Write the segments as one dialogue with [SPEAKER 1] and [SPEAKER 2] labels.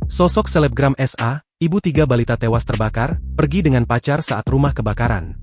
[SPEAKER 1] Sosok selebgram SA, ibu 3 balita tewas terbakar, pergi dengan pacar saat rumah kebakaran.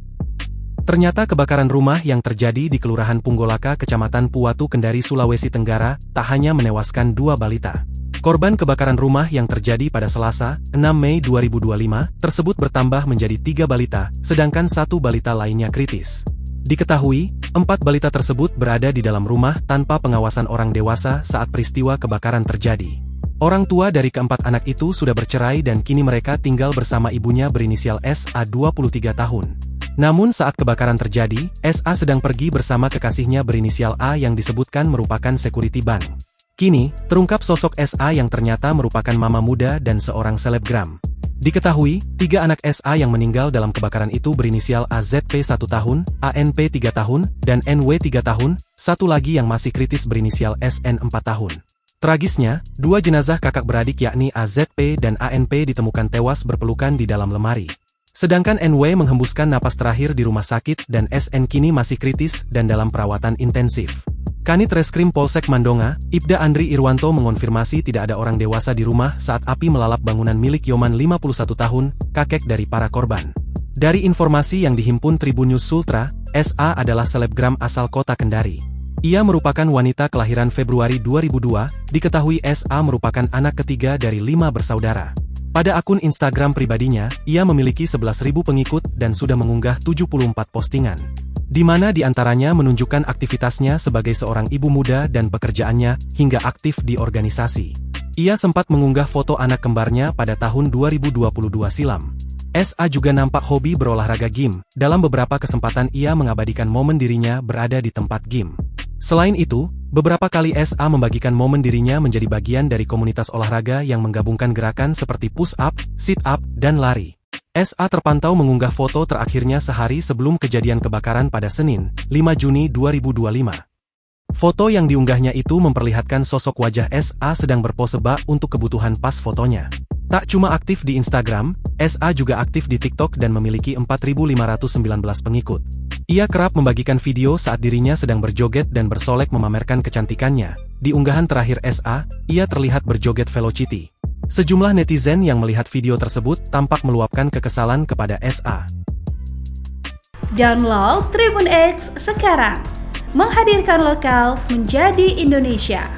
[SPEAKER 1] Ternyata kebakaran rumah yang terjadi di Kelurahan Punggolaka, Kecamatan Puwatu Kendari, Sulawesi Tenggara, tak hanya menewaskan 2 balita. Korban kebakaran rumah yang terjadi pada Selasa, 6 Mei 2025, tersebut bertambah menjadi 3 balita, sedangkan 1 balita lainnya kritis. Diketahui, 4 balita tersebut berada di dalam rumah tanpa pengawasan orang dewasa saat peristiwa kebakaran terjadi. Orang tua dari keempat anak itu sudah bercerai dan kini mereka tinggal bersama ibunya berinisial SA 23 tahun. Namun saat kebakaran terjadi, SA sedang pergi bersama kekasihnya berinisial A yang disebutkan merupakan security bank. Kini, terungkap sosok SA yang ternyata merupakan mama muda dan seorang selebgram. Diketahui, 3 anak SA yang meninggal dalam kebakaran itu berinisial AZP 1 tahun, ANP 3 tahun, dan NW 3 tahun, satu lagi yang masih kritis berinisial SN 4 tahun. Tragisnya, 2 jenazah kakak beradik yakni AZP dan ANP ditemukan tewas berpelukan di dalam lemari. Sedangkan NW menghembuskan napas terakhir di rumah sakit dan SN kini masih kritis dan dalam perawatan intensif. Kanit Reskrim Polsek Mandonga, Ibda Andri Irwanto mengonfirmasi tidak ada orang dewasa di rumah saat api melalap bangunan milik Yoman 51 tahun, kakek dari para korban. Dari informasi yang dihimpun Tribun News Sultra, SA adalah selebgram asal kota Kendari. Ia merupakan wanita kelahiran Februari 2002, diketahui SA merupakan anak ketiga dari 5 bersaudara. Pada akun Instagram pribadinya, ia memiliki 11.000 pengikut dan sudah mengunggah 74 postingan. Di mana diantaranya menunjukkan aktivitasnya sebagai seorang ibu muda dan pekerjaannya, hingga aktif di organisasi. Ia sempat mengunggah foto anak kembarnya pada tahun 2022 silam. SA juga nampak hobi berolahraga gym, dalam beberapa kesempatan ia mengabadikan momen dirinya berada di tempat gym. Selain itu, beberapa kali SA membagikan momen dirinya menjadi bagian dari komunitas olahraga yang menggabungkan gerakan seperti push-up, sit-up, dan lari. SA terpantau mengunggah foto terakhirnya sehari sebelum kejadian kebakaran pada Senin, 5 Juni 2025. Foto yang diunggahnya itu memperlihatkan sosok wajah SA sedang berpose bak untuk kebutuhan pas fotonya. Tak cuma aktif di Instagram, SA juga aktif di TikTok dan memiliki 4.519 pengikut. Ia kerap membagikan video saat dirinya sedang berjoget dan bersolek memamerkan kecantikannya. Di unggahan terakhir SA, ia terlihat berjoget velocity. Sejumlah netizen yang melihat video tersebut tampak meluapkan kekesalan kepada SA.
[SPEAKER 2] Download Tribun X sekarang, menghadirkan lokal menjadi Indonesia.